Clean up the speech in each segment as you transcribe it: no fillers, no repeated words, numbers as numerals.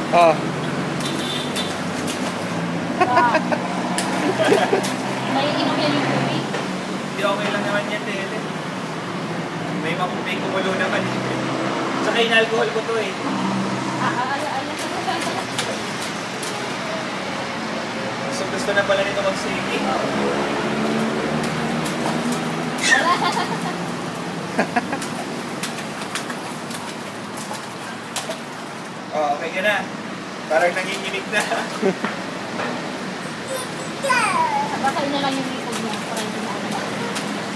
Oh. Naiinom yan yung tubig. Hindi okay lang naman yan, Tele. May kumulo naman. Tsaka in-alcohol ko to eh. Gusto na pala nito mag-singing. Oh, okay ka na. Parang nanginginig na. Bakal na lang yung likod niya. Para hindi mo na.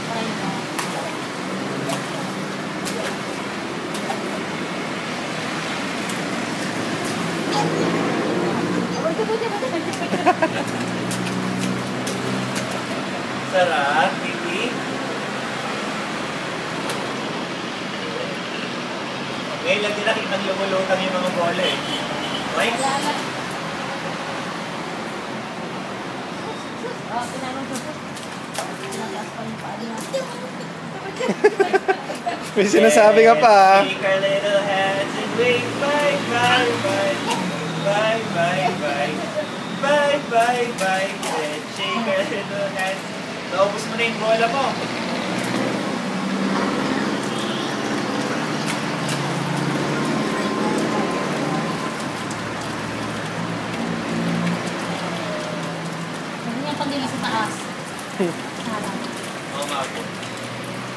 Para hindi mo. Sarap, baby. Ngayon lang din nakitang lumulutang yung mga bola eh. Okay? Oh, tinanong ko. Tinataas pa yung paa niya. May sinasabi ka pa. Shake our little hands and wave bye, bye, bye. Bye, bye, bye. Bye, bye, bye. And shake our little hands. Naubos mo na yung bola mo. Ganyan pag nila sa taas. Sarap. Oo nga po.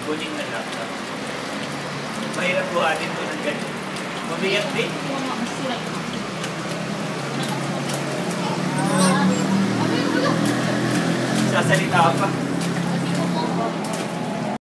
Kuning na laptop. Mahirap buhatin ko ng ganyan. Mabigat din. Oo nga, masira yun. Sasalita pa.